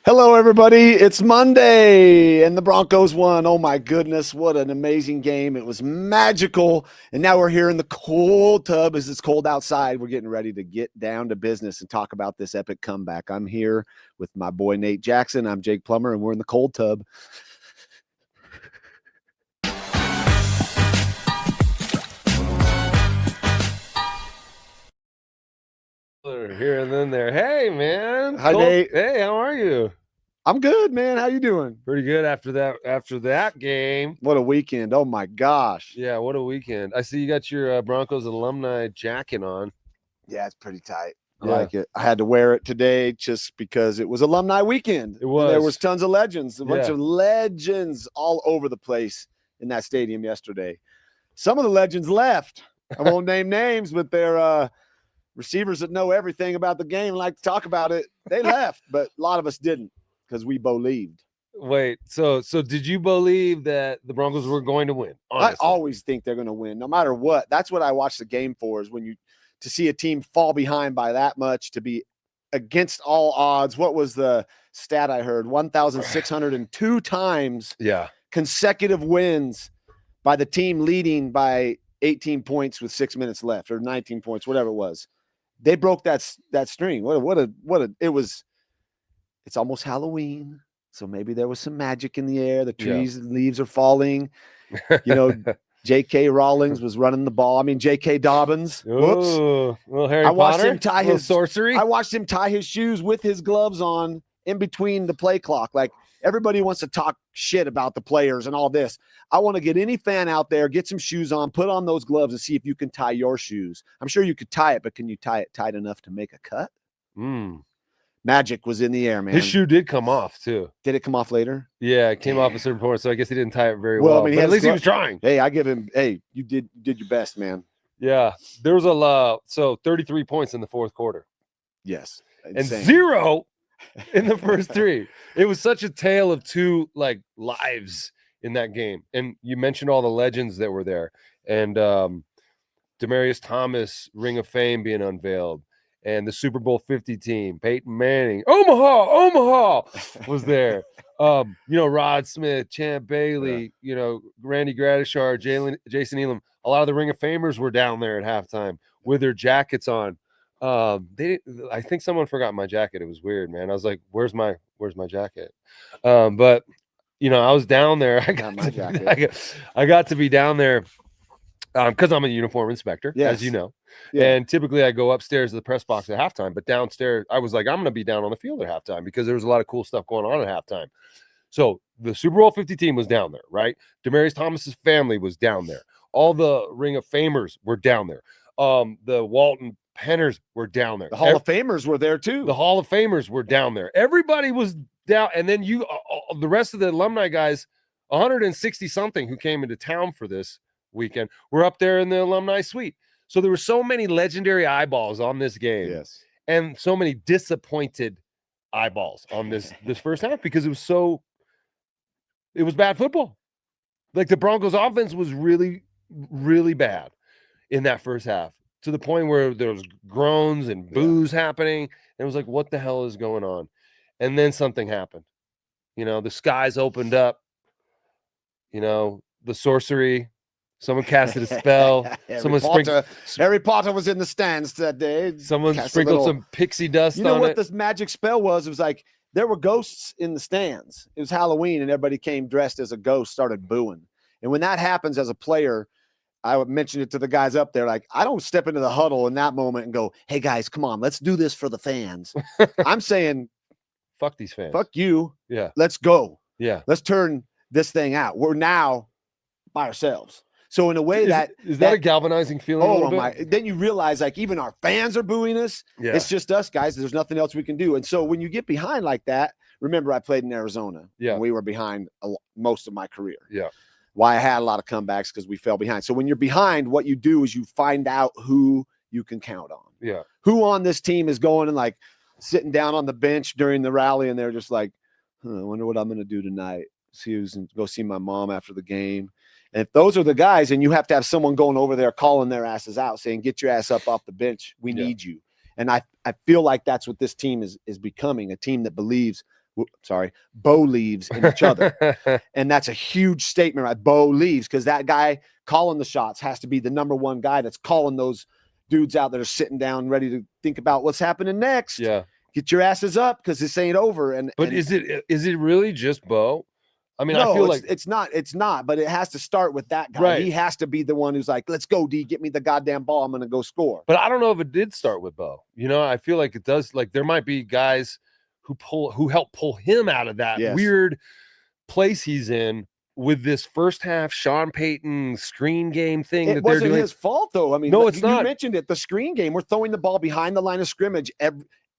Hello, everybody. It's Monday, and the Broncos won. Oh, my goodness. What an amazing game. It was magical. And now we're here in the cold tub as it's cold outside. We're getting ready to get down to business and talk about this epic comeback. I'm here with my boy, Nate Jackson. I'm Jake Plummer, and we're in the cold tub. Here and then there. Hey, man. Hi, Nate. Hey, how are you? I'm good, man. How you doing? Pretty good after that game. What a weekend. Oh, my gosh. Yeah, what a weekend. I see you got your Broncos alumni jacket on. Yeah, it's pretty tight. I Yeah. like it. I had to wear it today just because it was alumni weekend. It was. And there was tons of legends, a bunch Yeah. of legends all over the place in that stadium yesterday. Some of the legends left. I won't name names, but they're receivers that know everything about the game, like to talk about it. They left, but a lot of us didn't because we believed. Wait, so did you believe that the Broncos were going to win? Honestly? I always think they're going to win, no matter what. That's what I watch the game for, is when to see a team fall behind by that much, to be against all odds. What was the stat I heard? 1,602 times consecutive wins by the team leading by 18 points with 6 minutes left, or 19 points, whatever it was. They broke that string. It's almost Halloween. So maybe there was some magic in the air. The trees and leaves are falling. You know, J.K. Rowling was running the ball. I mean, J.K. Dobbins. Whoops. Ooh, little Harry I watched Potter, him tie little his sorcery. I watched him tie his shoes with his gloves on in between the play clock. Like, everybody wants to talk shit about the players and all this. I want to get any fan out there, get some shoes on, put on those gloves, and see if you can tie your shoes. I'm sure you could tie it, but can you tie it tight enough to make a cut? Magic was in the air, man. His shoe did come off too. Did it come off later? Yeah, it came off a certain point, so I guess he didn't tie it very well. I mean, but at least he was trying. Hey, I give him. Hey, you did your best, man. Yeah, there was so 33 points in the fourth quarter. Yes, insane. And 0 in the first 3. It was such a tale of two lives in that game. And you mentioned all the legends that were there, and Demaryius Thomas Ring of Fame being unveiled. And the Super Bowl 50 team, Peyton Manning, Omaha was there. Rod Smith, Champ Bailey, Randy Gradishar, Jason Elam. A lot of the Ring of Famers were down there at halftime with their jackets on. I think someone forgot my jacket. It was weird, man. I was like, "Where's my jacket?" But I was down there. I got to be down there because I'm a uniform inspector, as you know. Yeah. And typically I go upstairs to the press box at halftime, but downstairs I was like, I'm going to be down on the field at halftime because there was a lot of cool stuff going on at halftime. So the Super Bowl 50 team was down there, right? Demaryius Thomas's family was down there. All the Ring of Famers were down there. The Walton Penners were down there. The Hall of Famers were there too. The Hall of Famers were down there. Everybody was down. And then the rest of the alumni guys, 160 something who came into town for this weekend, were up there in the alumni suite. So there were so many legendary eyeballs on this game, and so many disappointed eyeballs on this first half because it was bad football. Like, the Broncos offense was really, really bad in that first half, to the point where there was groans and boos happening. And it was like, what the hell is going on? And then something happened. The skies opened up, the sorcery. Someone casted a spell. Harry Potter was in the stands that day. Someone sprinkled some pixie dust on it. You know what this magic spell was? It was like there were ghosts in the stands. It was Halloween, and everybody came dressed as a ghost, started booing. And when that happens as a player, I would mention it to the guys up there. Like, I don't step into the huddle in that moment and go, "Hey guys, come on, let's do this for the fans." I'm saying, fuck these fans. Fuck you. Yeah. Let's go. Yeah. Let's turn this thing out. We're now by ourselves. So in a way, is that a galvanizing feeling? Oh my! Then you realize, like, even our fans are booing us. Yeah. It's just us, guys. There's nothing else we can do. And so when you get behind like that, remember, I played in Arizona. Yeah. And we were behind most of my career. Yeah. Why I had a lot of comebacks, because we fell behind. So when you're behind, what you do is you find out who you can count on. Yeah. Who on this team is going and like sitting down on the bench during the rally, and they're just like, I wonder what I'm going to do tonight. Go see my mom after the game. And if those are the guys, and you have to have someone going over there calling their asses out, saying, "Get your ass up off the bench. We need you." And I feel like that's what this team is becoming, a team that believes Bo leaves in each other. And that's a huge statement, right? Bo leaves because that guy calling the shots has to be the number one guy that's calling those dudes out that are sitting down ready to think about what's happening next. Yeah. Get your asses up because this ain't over. But is it really just Bo? I mean, no, I feel like it's not, but it has to start with that guy. Right. He has to be the one who's like, let's go, D, get me the goddamn ball. I'm going to go score. But I don't know if it did start with Bo. You know, I feel like it does. Like there might be guys who help pull him out of that weird place he's in with this first half Sean Payton screen game thing that they're doing. It wasn't his fault, though. I mean, no, it's not. You mentioned it. The screen game, we're throwing the ball behind the line of scrimmage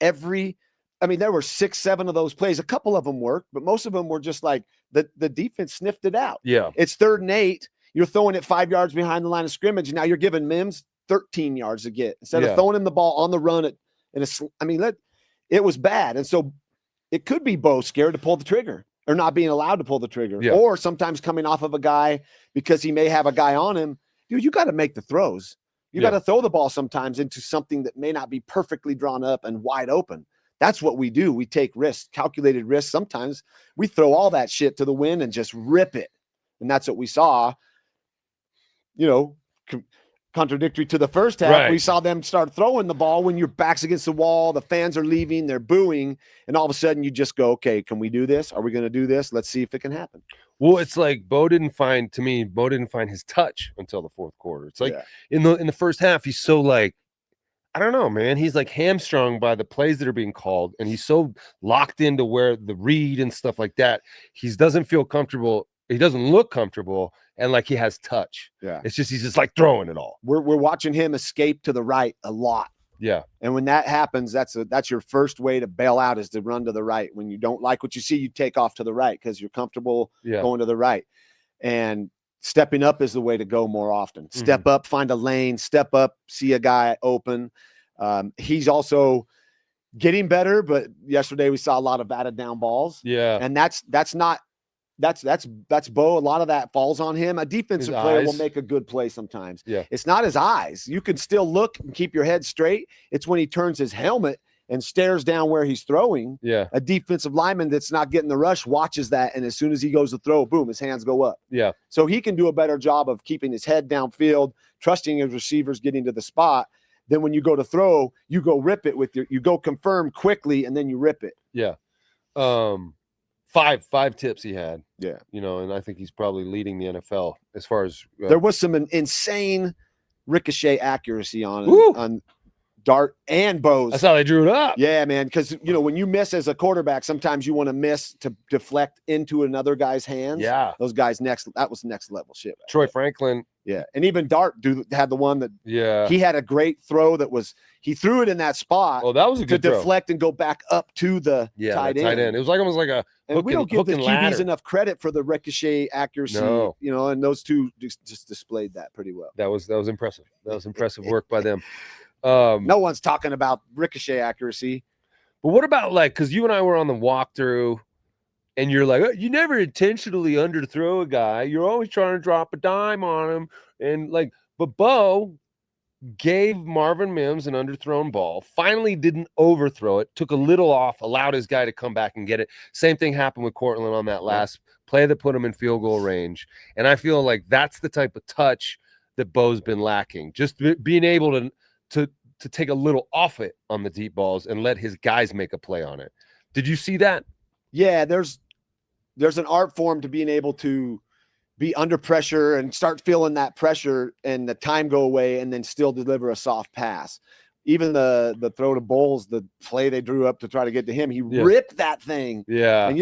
every I mean, there were 6, 7 of those plays. A couple of them worked, but most of them were just like the defense sniffed it out. Yeah. It's 3rd and 8. You're throwing it 5 yards behind the line of scrimmage. And now you're giving Mims 13 yards to get instead of throwing him the ball on the run. It was bad. And so it could be Bo scared to pull the trigger or not being allowed to pull the trigger, or sometimes coming off of a guy because he may have a guy on him. Dude, you got to make the throws. You got to throw the ball sometimes into something that may not be perfectly drawn up and wide open. That's what we do. We take risks, calculated risks. Sometimes we throw all that shit to the wind and just rip it. And that's what we saw, contradictory to the first half. Right. We saw them start throwing the ball when your back's against the wall, the fans are leaving, they're booing. And all of a sudden you just go, okay, can we do this? Are we going to do this? Let's see if it can happen. Well, it's like Bo didn't find his touch until the fourth quarter. It's like in the first half, he's so like, I don't know, man. He's like hamstrung by the plays that are being called, and he's so locked into where the read and stuff like that. He doesn't feel comfortable. He doesn't look comfortable, and like he has touch. Yeah, it's just he's just like throwing it all. We're watching him escape to the right a lot. Yeah, and when that happens, that's your first way to bail out is to run to the right. When you don't like what you see, you take off to the right because you're comfortable going to the right. And stepping up is the way to go more often. Step up, find a lane, step up, see a guy open. He's also getting better, but yesterday we saw a lot of batted down balls. Yeah. And that's Bo. A lot of that falls on him. A defensive player will make a good play sometimes. Yeah. It's not his eyes. You can still look and keep your head straight. It's when he turns his helmet and stares down where he's throwing. Yeah. A defensive lineman that's not getting the rush watches that, and as soon as he goes to throw, boom, his hands go up. Yeah. So he can do a better job of keeping his head downfield, trusting his receivers getting to the spot. Then when you go to throw, you go rip it you go confirm quickly, and then you rip it. Yeah. Five tips he had. Yeah. And I think he's probably leading the NFL as far as there was some insane ricochet accuracy on Dart and Bo's. That's how they drew it up. Yeah, man. Because when you miss as a quarterback, sometimes you want to miss to deflect into another guy's hands. Yeah, those guys that was next level shit. Right? Troy Franklin. Yeah, and even Dart had the one that. Yeah, he had a great throw he threw it in that spot. Oh, that was a good to throw. Deflect and go back up to the tight end. It was like almost like a. And we don't give the QBs enough credit for the ricochet accuracy. No. And those two just displayed that pretty well. That was impressive. That was impressive work by them. No one's talking about ricochet accuracy. But what about because you and I were on the walkthrough and you're like, oh, you never intentionally underthrow a guy. You're always trying to drop a dime on him. And but Bo gave Marvin Mims an underthrown ball, finally didn't overthrow it, took a little off, allowed his guy to come back and get it. Same thing happened with Cortland on that last play that put him in field goal range. And I feel like that's the type of touch that Bo's been lacking. Just being able to take a little off it on the deep balls and let his guys make a play on it. Did you see that? Yeah, there's an art form to being able to be under pressure and start feeling that pressure and the time go away and then still deliver a soft pass. Even the throw to Bowles, the play they drew up to try to get to him, he ripped that thing. Yeah. And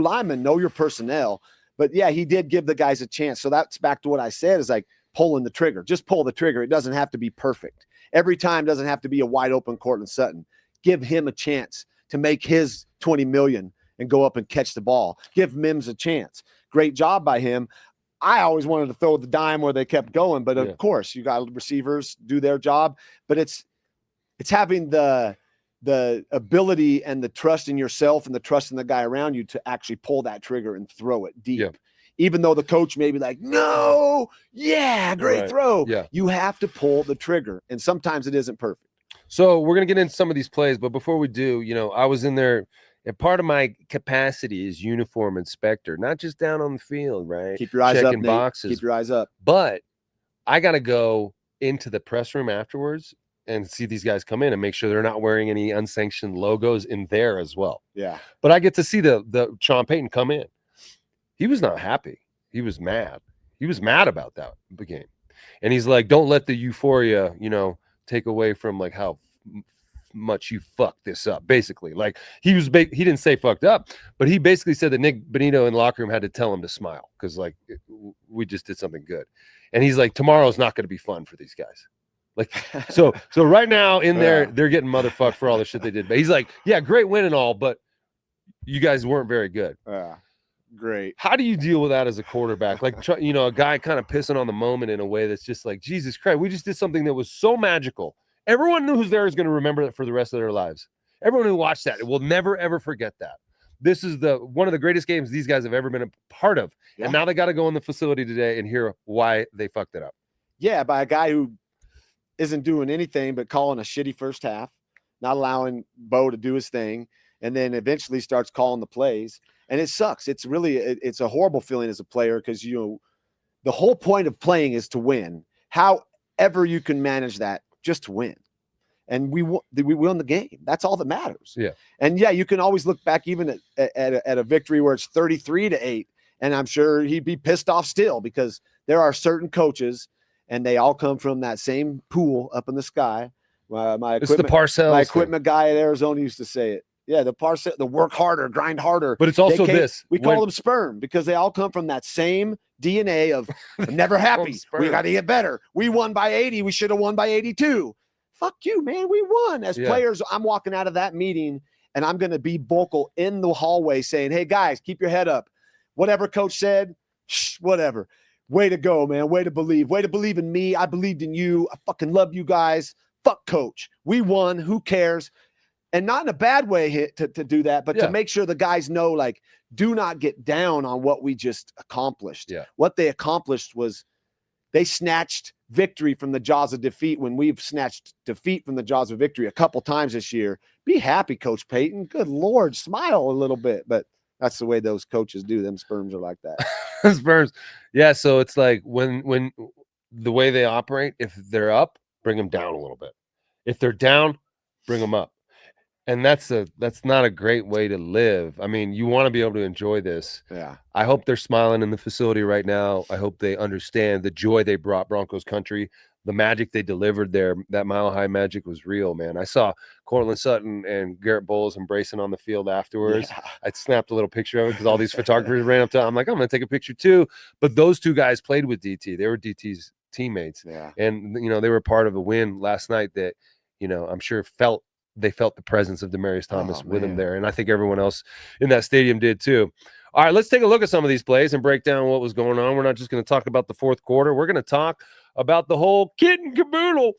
linemen know your personnel. But yeah, he did give the guys a chance. So that's back to what I said is like pulling the trigger. Just pull the trigger. It doesn't have to be perfect. Every time doesn't have to be a wide open Cortland Sutton. Give him a chance to make his 20 million and go up and catch the ball. Give Mims a chance. Great job by him. I always wanted to throw the dime where they kept going, but of course you got receivers do their job, but it's having the ability and the trust in yourself and the trust in the guy around you to actually pull that trigger and throw it deep. Yeah. Even though the coach may be like, no, great throw. Yeah. You have to pull the trigger. And sometimes it isn't perfect. So we're going to get into some of these plays, but before we do, I was in there And part of my capacity is uniform inspector, not just down on the field, right? Keep your eyes up, Checking Nate. boxes. Keep your eyes up. But I got to go into the press room afterwards and see these guys come in and make sure they're not wearing any unsanctioned logos in there as well. Yeah. But I get to see the Sean Payton come in. He was not happy. He was mad. He was mad about that game. And he's like, don't let the euphoria, take away from like how much you fucked this up. Basically, like he didn't say fucked up, but he basically said that Nick Bonito in the locker room had to tell him to smile because like we just did something good. And he's like, tomorrow's not going to be fun for these guys. Like, so right now in there, they're getting motherfucked for all the shit they did. But he's like, yeah, great win and all, but you guys weren't very good. Yeah. Great. How do you deal with that as a quarterback? Like, a guy kind of pissing on the moment in a way that's just like, Jesus Christ, we just did something that was so magical. Everyone who's there is going to remember it for the rest of their lives. Everyone who watched that will never, ever forget that. This is one of the greatest games these guys have ever been a part of. Yeah. And now they got to go in the facility today and hear why they fucked it up. Yeah, by a guy who isn't doing anything but calling a shitty first half, not allowing Bo to do his thing, and then eventually starts calling the plays. And it sucks. It's really, it's a horrible feeling as a player because, the whole point of playing is to win. However you can manage that, just to win. And we won the game. That's all that matters. Yeah. And yeah, you can always look back even at a victory where it's 33-8. And I'm sure he'd be pissed off still because there are certain coaches and they all come from that same pool up in the sky. It's the Parcells. My equipment guy at Arizona used to say it. Yeah, the work harder, grind harder. But it's also this. We call them sperm because they all come from that same DNA of never happy. We got to get better. We won by 80. We should have won by 82. Fuck you, man. We won. As players, I'm walking out of that meeting and I'm going to be vocal in the hallway saying, hey, guys, keep your head up. Whatever coach said, whatever. Way to go, man. Way to believe. Way to believe in me. I believed in you. I fucking love you guys. Fuck coach. We won. Who cares? And not in a bad way to do that, but to make sure the guys know, like, do not get down on what we just accomplished. Yeah. What they accomplished was they snatched victory from the jaws of defeat when we've snatched defeat from the jaws of victory a couple times this year. Be happy, Coach Payton. Good Lord, smile a little bit. But that's the way those coaches do. Them sperms are like that. Sperms. Yeah, so it's like when the way they operate, if they're up, bring them down a little bit. If they're down, bring them up. And that's not a great way to live. I mean, you want to be able to enjoy this. Yeah. I hope they're smiling in the facility right now. I hope they understand the joy they brought Broncos country, the magic they delivered there. That Mile High magic was real, man. I saw Cortland Sutton and Garrett Bowles embracing on the field afterwards. Yeah. I snapped a little picture of it because all these photographers ran up to. I'm like, I'm going to take a picture too. But those two guys played with DT. They were DT's teammates. Yeah. And they were part of a win last night that, I'm sure they felt the presence of Demaryius Thomas with him there. And I think everyone else in that stadium did too. All right, let's take a look at some of these plays and break down what was going on. We're not just going to talk about the fourth quarter. We're going to talk about the whole kit and caboodle.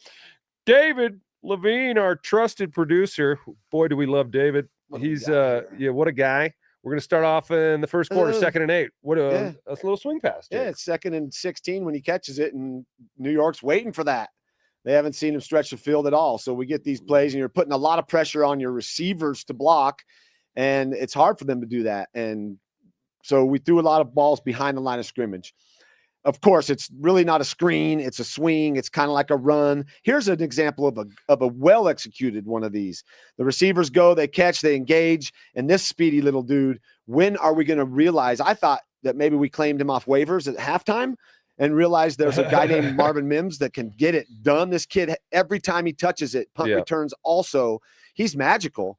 David Levine, our trusted producer. Boy, do we love David. He's, what a guy. We're going to start off in the first quarter, 2nd and 8. What a little swing pass. Dude. Yeah, it's 2nd and 16 when he catches it, and New York's waiting for that. They haven't seen him stretch the field at all. So we get these plays and you're putting a lot of pressure on your receivers to block, and it's hard for them to do that. And so we threw a lot of balls behind the line of scrimmage. Of course, it's really not a screen. It's a swing. It's kind of like a run. Here's an example of a well-executed one of these. The receivers go, they catch, they engage. And this speedy little dude, when are we going to realize? I thought that maybe we claimed him off waivers at halftime and realized there's a guy named Marvin Mims that can get it done. This kid, every time he touches it, punt returns also, he's magical.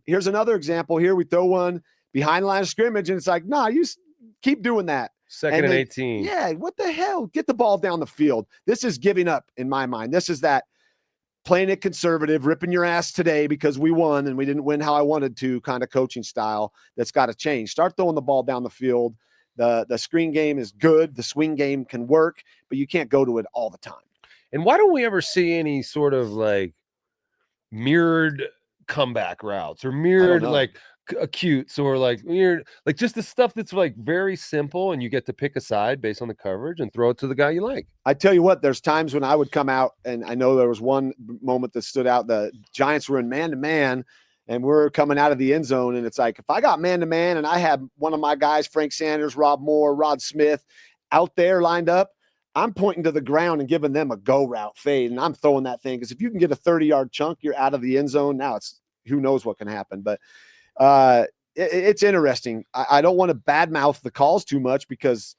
Here's another example here. We throw one behind the line of scrimmage, and it's like, nah, you keep doing that. 2nd and 18. Yeah, what the hell? Get the ball down the field. This is giving up in my mind. This is that playing it conservative, ripping your ass today because we won and we didn't win how I wanted to kind of coaching style that's got to change. Start throwing the ball down the field. The screen game is good. The swing game can work, but you can't go to it all the time. And why don't we ever see any sort of like mirrored comeback routes or mirrored like acutes or like mirrored, like just the stuff that's like very simple and you get to pick a side based on the coverage and throw it to the guy you like? I tell you what, there's times when I would come out, and I know there was one moment that stood out. The Giants were in man-to-man, and we're coming out of the end zone, and it's like, if I got man-to-man and I have one of my guys, Frank Sanders, Rob Moore, Rod Smith, out there lined up, I'm pointing to the ground and giving them a go route fade, and I'm throwing that thing, because if you can get a 30-yard chunk, you're out of the end zone. Now it's who knows what can happen. But it's interesting. I don't want to badmouth the calls too much, because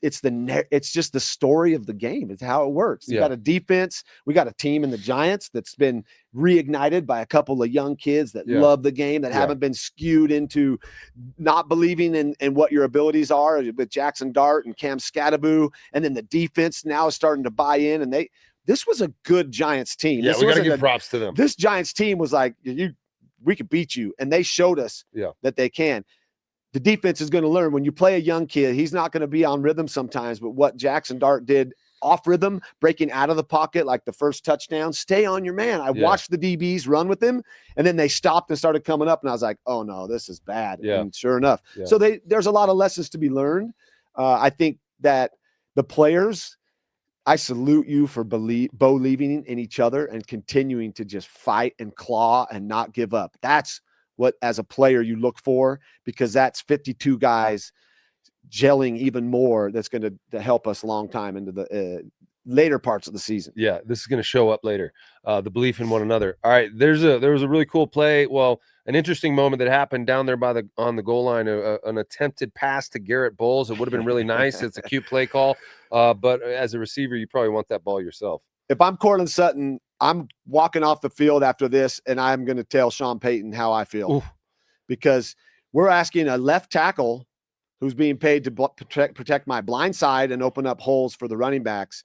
it's just the story of the game. It's how it works. You got a defense. We got a team in the Giants that's been reignited by a couple of young kids that love the game, that haven't been skewed into not believing in what your abilities are, with Jackson Dart and Cam Scattaboo. And then the defense now is starting to buy in, and this was a good Giants team. Yeah, we got to give props to them. This Giants team was like, we could beat you. And they showed us that they can. The defense is going to learn when you play a young kid, he's not going to be on rhythm sometimes, but what Jackson Dart did off rhythm, breaking out of the pocket, like the first touchdown, stay on your man. I watched the DBs run with him, and then they stopped and started coming up, and I was like, oh no, this is bad. And sure enough. So there's a lot of lessons to be learned. I think that the players, I salute you for believing in each other and continuing to just fight and claw and not give up. That's what, as a player, you look for, because that's 52 guys gelling even more. That's going to help us a long time into the later parts of the season. Yeah, this is going to show up later. The belief in one another. All right, there was a really cool play. Well, an interesting moment that happened down there on the goal line. An attempted pass to Garrett Bowles. It would have been really nice. It's a cute play call, but as a receiver, you probably want that ball yourself. If I'm Cortland Sutton, I'm walking off the field after this, and I'm going to tell Sean Payton how I feel. Because we're asking a left tackle who's being paid to protect my blind side and open up holes for the running backs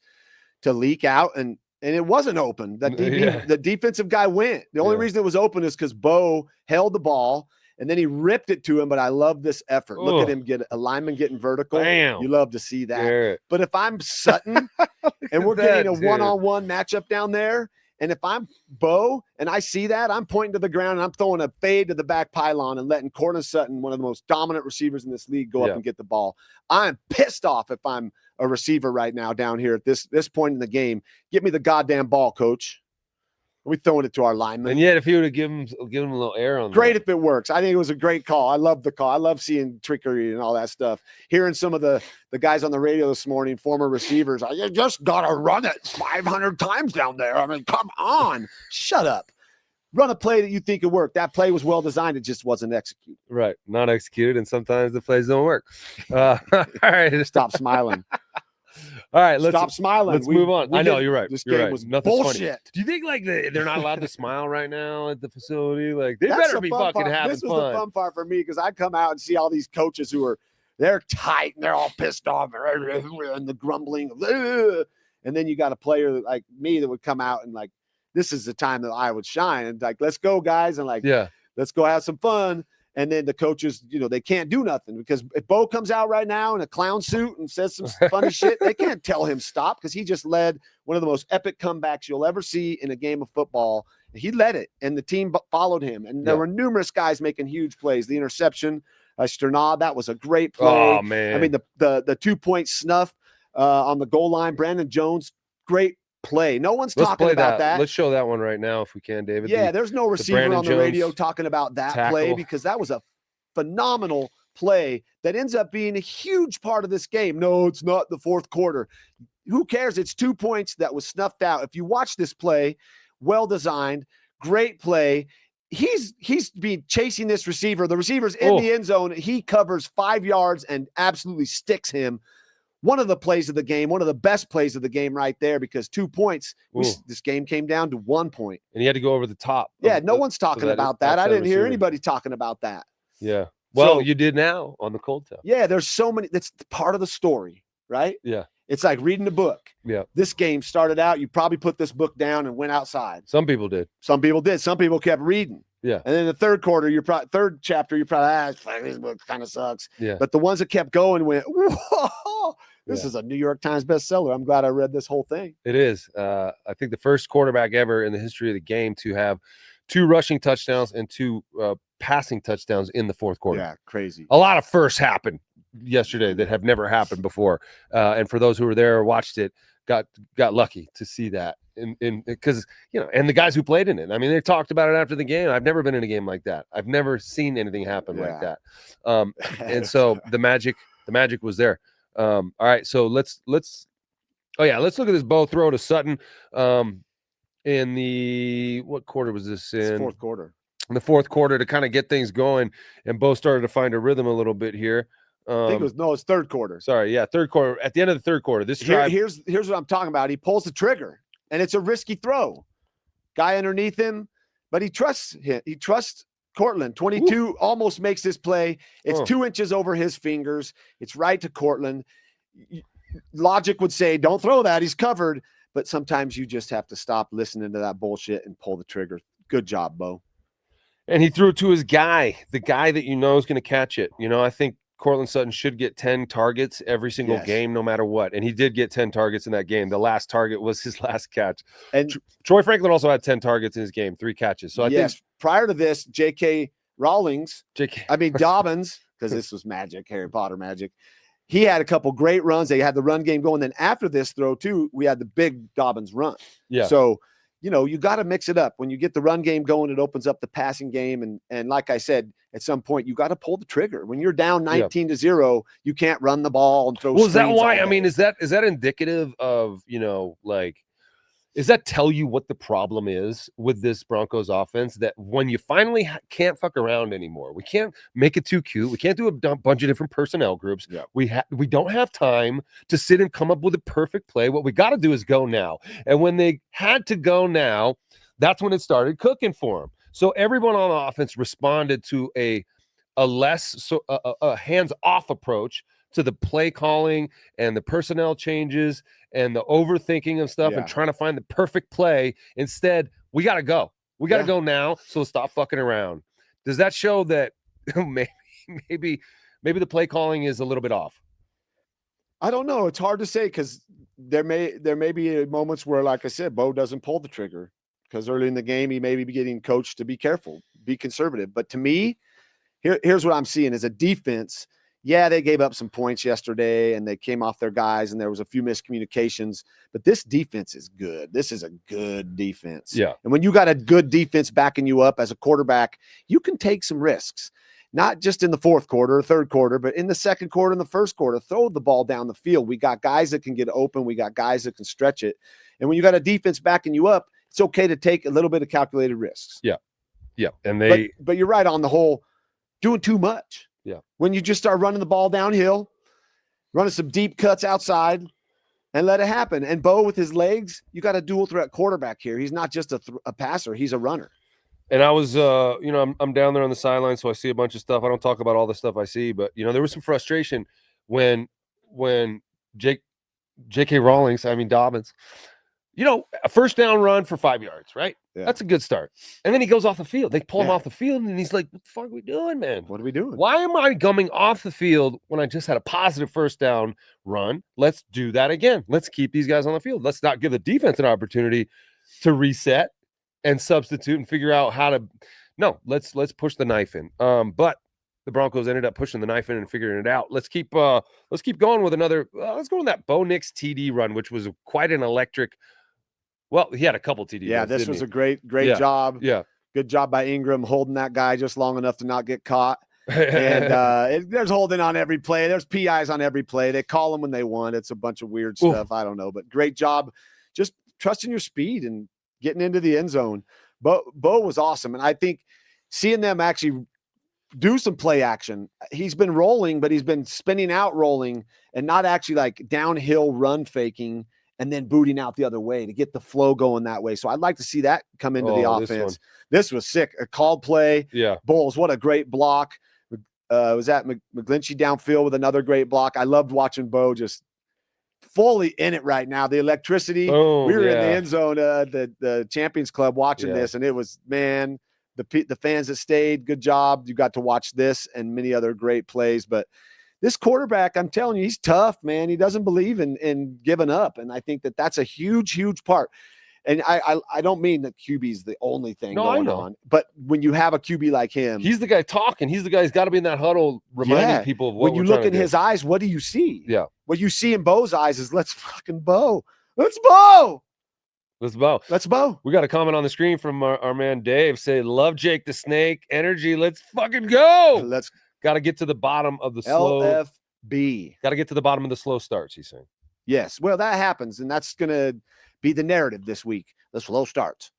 to leak out, and it wasn't open. The defensive guy went. The only reason it was open is because Bo held the ball, and then he ripped it to him. But I love this effort. Look at him get a lineman getting vertical. Bam. You love to see that. But if I'm Sutton and we're getting a one-on-one matchup down there, and if I'm Bo and I see that, I'm pointing to the ground and I'm throwing a fade to the back pylon and letting Cortland Sutton, one of the most dominant receivers in this league, go up and get the ball. I'm pissed off if I'm a receiver right now down here at this point in the game. Get me the goddamn ball, coach. We throwing it to our lineman. And yet, if he would have given him a little air on great if it works. I think it was a great call. I love the call. I love seeing trickery and all that stuff. Hearing some of the guys on the radio this morning, former receivers, you just got to run it 500 times down there. I mean, come on. Shut up. Run a play that you think it worked. That play was well designed. It just wasn't executed. Right. Not executed, and sometimes the plays don't work. All right. Stop smiling. All right, stop smiling. Let's move on. I know you're right. This you're game right. was Nothing's bullshit. Funny. Do you think like they're not allowed to smile right now at the facility? Like they better be fucking having fun. This was the fun part for me, because I come out and see all these coaches who they're tight and they're all pissed off and the grumbling, and then you got a player like me that would come out and like, this is the time that I would shine, and like, let's go guys, and like, let's go have some fun. And then the coaches, they can't do nothing, because if Bo comes out right now in a clown suit and says some funny shit, they can't tell him stop, because he just led one of the most epic comebacks you'll ever see in a game of football. He led it, and the team followed him. And there were numerous guys making huge plays. The interception, Sternad, that was a great play. Oh, man. I mean, the 2-point snuff on the goal line, Brandon Jones, great play. No one's talking about that. Let's show that one right now if we can, David. Yeah, there's no receiver on the radio talking about that play, because that was a phenomenal play that ends up being a huge part of this game. No, it's not the fourth quarter. Who cares? It's 2 points that was snuffed out. If you watch this play, well designed, great play. He's been chasing this receiver. The receiver's in the end zone. He covers 5 yards and absolutely sticks him. One of the plays of the game, one of the best plays of the game right there, because 2 points, this game came down to 1 point. And he had to go over the top. Yeah, no one's talking about that. I didn't hear anybody talking about that. Yeah. Well, you did now on the Cold Tale. Yeah, there's so many. That's part of the story, right? Yeah. It's like reading a book. Yeah. This game started out, you probably put this book down and went outside. Some people did. Some people did. Some people kept reading. Yeah. And then the third chapter, you're probably, this book kind of sucks. Yeah. But the ones that kept going went, whoa, this is a New York Times bestseller. I'm glad I read this whole thing. It is. I think the first quarterback ever in the history of the game to have 2 rushing touchdowns and 2 passing touchdowns in the fourth quarter. Yeah, crazy. A lot of firsts happened yesterday that have never happened before. And for those who were there or watched it, got lucky to see that. Because and the guys who played in it, I mean, they talked about it after the game. I've never been in a game like that. I've never seen anything happen like that. And so the magic was there. All right, so let's look at this Bo throw to Sutton. In the what quarter was this in? It's fourth quarter. In the fourth quarter to kind of get things going, and Bo started to find a rhythm a little bit here. I think it's third quarter. Sorry, yeah, third quarter. At the end of the third quarter, here's what I'm talking about. He pulls the trigger, and it's a risky throw. Guy underneath him, but he trusts him. He trusts Cortland. 22 almost makes this play. It's 2 inches over his fingers. It's right to Cortland. Logic would say, don't throw that. He's covered. But sometimes you just have to stop listening to that bullshit and pull the trigger. Good job, Bo. And he threw it to his guy, the guy that is going to catch it. I think Cortland Sutton should get 10 targets every single game, no matter what. And he did get 10 targets in that game. The last target was his last catch. And Troy Franklin also had 10 targets in his game, 3 catches. So I think prior to this, Dobbins, because this was magic, Harry Potter magic. He had a couple great runs. They had the run game going. Then after this throw, too, we had the big Dobbins run. Yeah. So, you got to mix it up. When you get the run game going, it opens up the passing game. And like I said, at some point, you got to pull the trigger. When you're down 19-0, you can't run the ball and throw. Well, is that why? I mean, is that indicative of, does that tell you what the problem is with this Broncos offense? That when you finally can't fuck around anymore, we can't make it too cute. We can't do a bunch of different personnel groups. Yeah. We don't have time to sit and come up with a perfect play. What we got to do is go now. And when they had to go now, that's when it started cooking for them. So everyone on offense responded to a hands-off approach to the play calling and the personnel changes and the overthinking of stuff and trying to find the perfect play. Instead, we got to go. We got to go now. So stop fucking around. Does that show that maybe the play calling is a little bit off? I don't know. It's hard to say because there may be moments where, like I said, Bo doesn't pull the trigger because early in the game he may be getting coached to be careful, be conservative. But to me, here's what I'm seeing is a defense. Yeah, they gave up some points yesterday and they came off their guys and there was a few miscommunications, but this defense is good. This is a good defense. Yeah. And when you got a good defense backing you up as a quarterback, you can take some risks, not just in the fourth quarter or third quarter, but in the second quarter and the first quarter, throw the ball down the field. We got guys that can get open. We got guys that can stretch it. And when you got a defense backing you up, it's okay to take a little bit of calculated risks. Yeah. Yeah. And but you're right on the whole, doing too much. Yeah. When you just start running the ball downhill, running some deep cuts outside and let it happen. And Bo with his legs, you got a dual threat quarterback here. He's not just a passer. He's a runner. And I was, I'm down there on the sideline, so I see a bunch of stuff. I don't talk about all the stuff I see, but, there was some frustration when J.K. Dobbins, a first down run for 5 yards, right? Yeah. That's a good start. And then he goes off the field. They pull him off the field, and he's like, what the fuck are we doing, man? What are we doing? Why am I coming off the field when I just had a positive first down run? Let's do that again. Let's keep these guys on the field. Let's not give the defense an opportunity to reset and substitute and figure out how to – no, let's push the knife in. But the Broncos ended up pushing the knife in and figuring it out. Let's keep going with another let's go on that Bo Nix TD run, which was quite an electric – well, he had a couple TD. Yeah, this was a great job. Yeah. Good job by Ingram holding that guy just long enough to not get caught. And there's holding on every play. There's PIs on every play. They call them when they want. It's a bunch of weird stuff. I don't know, but great job just trusting your speed and getting into the end zone. Bo was awesome. And I think seeing them actually do some play action, he's been rolling, but he's been spinning out rolling and not actually like downhill run faking and then booting out the other way to get the flow going that way. So I'd like to see that come into the offense. This was sick. A called play. Yeah. Bulls, what a great block. Was that McGlinchey downfield with another great block. I loved watching Bo just fully in it right now. The electricity. We were in the end zone, the Champions Club watching this, and it was, man, the fans that stayed, good job. You got to watch this and many other great plays. But this quarterback, I'm telling you, he's tough, man. He doesn't believe in giving up. And I think that's a huge, huge part. And I don't mean that QB is the only thing going on. But when you have a QB like him. He's the guy talking. He's the guy who's got to be in that huddle reminding people of what when you look in his eyes, what do you see? Yeah. What you see in Bo's eyes is let's fucking Bo. Let's bow. Let's bow. Let's bow. We got a comment on the screen from our man Dave. Say, love Jake the Snake. Energy. Let's fucking go. Let's got to get to the bottom of the slow. LFB. Got to get to the bottom of the slow starts, he's saying. Yes. Well, that happens, and that's going to be the narrative this week. The slow starts.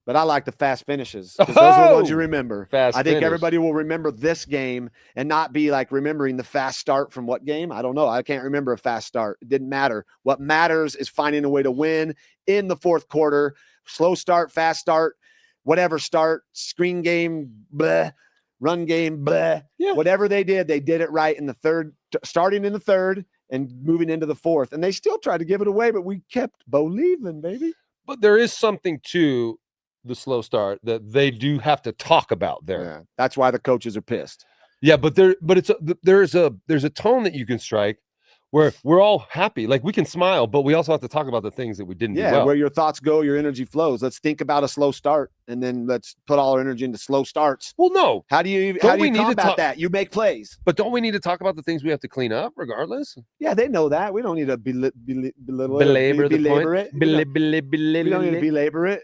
But I like the fast finishes because those are the ones you remember. Fast I think finish. everybody will remember this game and not be like remembering the fast start from what game? I don't know. I can't remember a fast start. It didn't matter. What matters is finding a way to win in the fourth quarter. Slow start, fast start, whatever start, screen game, bleh, run game, bleh. Yeah. Whatever they did it right in the third, starting in the third and moving into the fourth. And they still tried to give it away, but we kept believing, baby. But there is something to the slow start that they do have to talk about there. Yeah, that's why the coaches are pissed. Yeah, but there's a tone that you can strike where we're all happy. Like we can smile, but we also have to talk about the things that we didn't do well. Where your thoughts go, your energy flows. Let's think about a slow start and then let's put all our energy into slow starts. Well, no. How do you combat that? You make plays. But don't we need to talk about the things we have to clean up regardless? Yeah, they know that. We don't need to belabor the point. it. We don't need to belabor it.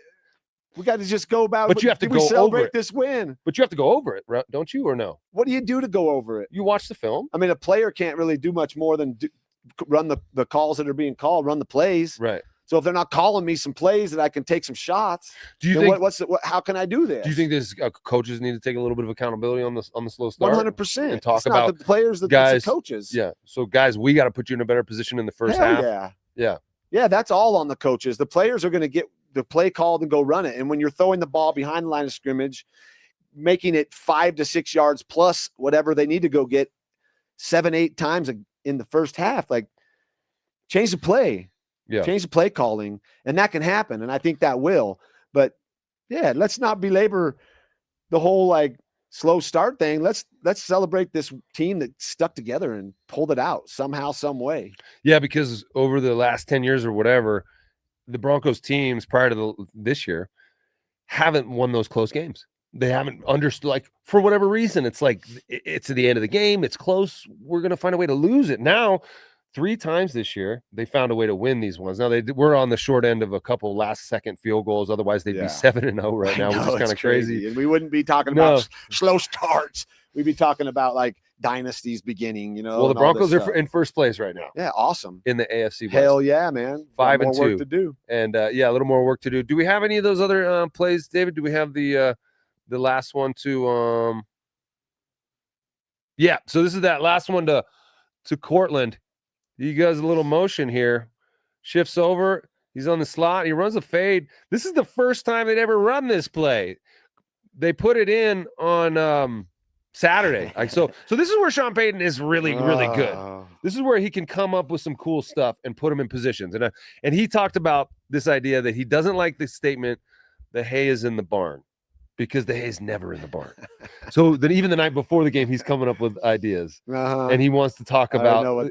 We got to just go about. But you have to go celebrate this win. But you have to go over it, don't you? Or no? What do you do to go over it? You watch the film. I mean, a player can't really do much more than run the calls that are being called, run the plays. Right. So if they're not calling me some plays that I can take some shots, do you think how can I do this? Do you think this coaches need to take a little bit of accountability on the slow start? 100%. And talk it's about not the players, guys, it's the coaches. Yeah. So guys, we got to put you in a better position in the first half. Yeah. That's all on the coaches. The players are going to get the play called and go run it. And when you're throwing the ball behind the line of scrimmage, making it 5 to 6 yards plus whatever they need to go get 7-8 times in the first half, like change the play. Yeah. Change the play calling, and that can happen, and I think that will. But yeah, let's not belabor the whole like slow start thing. Let's celebrate this team that stuck together and pulled it out somehow, some way. Yeah, because over the last 10 years or whatever, the Broncos teams prior to this year haven't won those close games. They haven't understood, like, for whatever reason. It's like it's at the end of the game. It's close. We're going to find a way to lose it. Now, 3 times this year, they found a way to win these ones. Now, we're on the short end of a couple last-second field goals. Otherwise, they'd be 7-0 right now, which is kind of crazy. And we wouldn't be talking about slow starts. We'd be talking about, like, dynasties beginning, Well, the Broncos are in first place right now. Yeah, awesome. In the AFC West. Hell yeah, man. 5-2. Work to do. And, a little more work to do. Do we have any of those other plays, David? Do we have the last one to Yeah, so this is that last one to Cortland. You guys a little motion here. Shifts over. He's on the slot. He runs a fade. This is the first time they'd ever run this play. They put it in on Saturday. So this is where Sean Payton is really, really good. This is where he can come up with some cool stuff and put them in positions. And he talked about this idea that he doesn't like the statement, the hay is in the barn, because the hay's never in the barn. So then even the night before the game, he's coming up with ideas. And he wants to talk about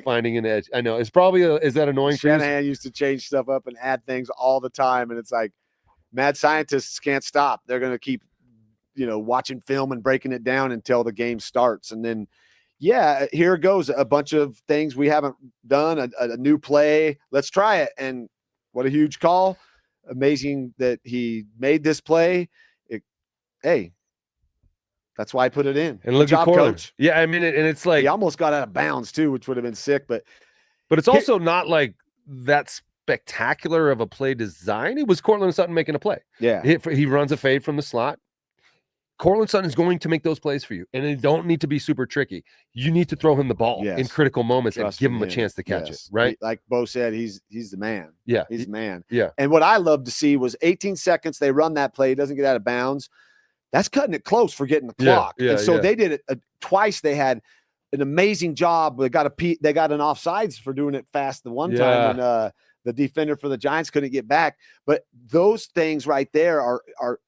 finding an edge. I know. It's probably is that annoying for you? Shanahan used to change stuff up and add things all the time. And it's like mad scientists can't stop. They're going to keep, watching film and breaking it down until the game starts. And then, here goes a bunch of things we haven't done, a new play. Let's try it. And what a huge call. Amazing that he made this play. Hey, that's why I put it in. And look at Coach. Yeah, I mean, and it's like he almost got out of bounds too, which would have been sick. But it's also not like that spectacular of a play design. It was Cortland Sutton making a play. Yeah, he runs a fade from the slot. Cortland Sutton is going to make those plays for you, and they don't need to be super tricky. You need to throw him the ball in critical moments and give him a chance to catch it. Right? Like Bo said, he's the man. Yeah, he's the man. Yeah. And what I love to see was 18 seconds. They run that play. He doesn't get out of bounds. That's cutting it close for getting the clock. Yeah, and so they did it twice. They had an amazing job. They got an offsides for doing it fast the one time when the defender for the Giants couldn't get back. But those things right there are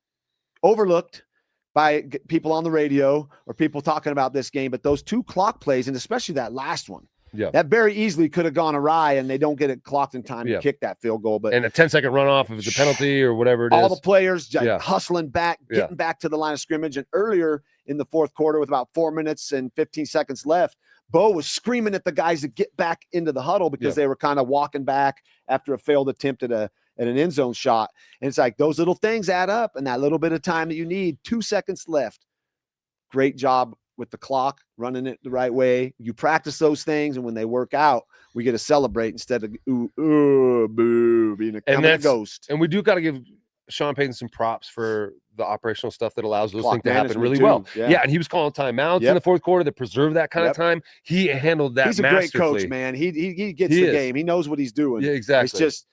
overlooked by people on the radio or people talking about this game. But those 2 clock plays, and especially that last one, that very easily could have gone awry, and they don't get it clocked in time to kick that field goal. And a 10-second runoff if it's a penalty or whatever it is. All the players hustling back, getting back to the line of scrimmage. And earlier in the fourth quarter with about 4 minutes and 15 seconds left, Bo was screaming at the guys to get back into the huddle because they were kind of walking back after a failed attempt at an end zone shot. And it's like those little things add up, and that little bit of time that you need, 2 seconds left. Great job with the clock, running it the right way. You practice those things, and when they work out, we get to celebrate instead of boo, being a ghost. And we do got to give Sean Payton some props for the operational stuff that allows those Clock things to happen really too. well. Yeah, and he was calling timeouts in the fourth quarter that preserved that kind of time. He handled that. He's a great coach, man. He gets the game. He knows what he's doing. Yeah, exactly. It's just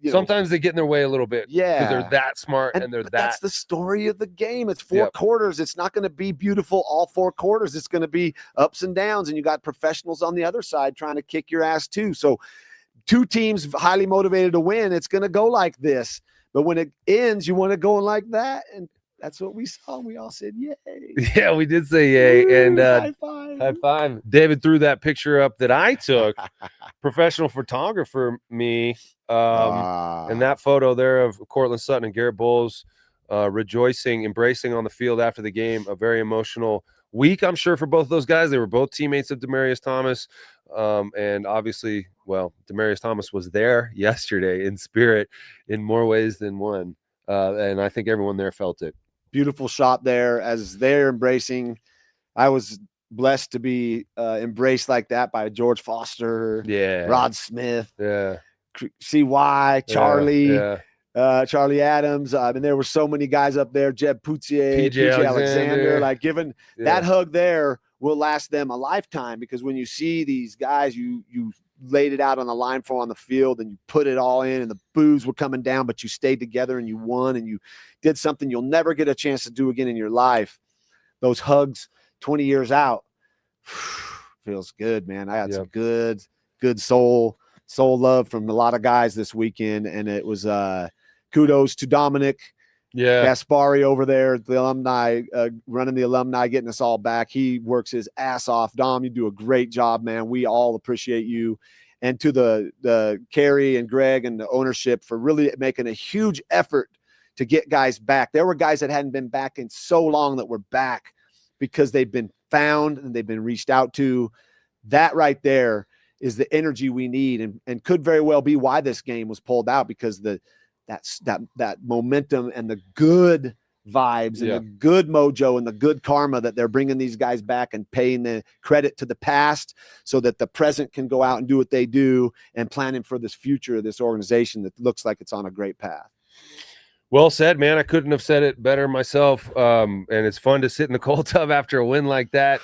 sometimes they get in their way a little bit. Yeah, because they're that smart and they're that. That's the story of the game. It's 4 quarters. It's not going to be beautiful all 4 quarters. It's going to be ups and downs, and you got professionals on the other side trying to kick your ass too. So 2 teams highly motivated to win. It's going to go like this. But when it ends, you want to go like that. And that's what we saw. We all said, yay. Yeah, we did say yay. Woo, and high five. High five. David threw that picture up that I took. Professional photographer, me. And that photo there of Cortland Sutton and Garrett Bowles rejoicing, embracing on the field after the game. A very emotional week, I'm sure, for both of those guys. They were both teammates of Demaryius Thomas. And obviously, well, Demaryius Thomas was there yesterday in spirit in more ways than one. And I think everyone there felt it. Beautiful shot there as they're embracing. I was blessed to be embraced like that by George Foster, Rod Smith, CY, Charlie, Charlie Adams. I mean, there were so many guys up there, Jeb Poutier, PJ Alexander. Like, given that hug there will last them a lifetime, because when you see these guys you laid it out on the line for on the field and you put it all in, and the boos were coming down, but you stayed together and you won and you did something you'll never get a chance to do again in your life. Those hugs 20 years out feels good, man. I had some good soul love from a lot of guys this weekend, and it was kudos to Dominic Gaspari over there, the alumni, running the alumni, getting us all back. He works his ass off. Dom, you do a great job, man. We all appreciate you. And to the Kerry and Greg and the ownership for really making a huge effort to get guys back. There were guys that hadn't been back in so long that were back because they've been found and they've been reached out to. That right there is the energy we need, and could very well be why this game was pulled out, because that momentum and the good vibes and the good mojo and the good karma that they're bringing these guys back and paying the credit to the past so that the present can go out and do what they do, and planning for this future of this organization that looks like it's on a great path. Well said, man. I couldn't have said it better myself. And it's fun to sit in the cold tub after a win like that.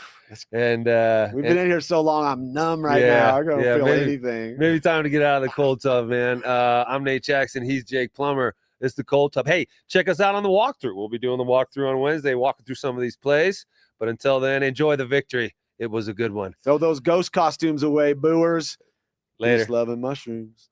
And we've been in here so long, I'm numb right now. I don't feel anything. Maybe time to get out of the cold tub, man. I'm Nate Jackson. He's Jake Plummer. It's the cold tub. Hey, check us out on the walkthrough. We'll be doing the walkthrough on Wednesday, walking through some of these plays. But until then, enjoy the victory. It was a good one. Throw those ghost costumes away, booers. Later. Peace, love, and mushrooms.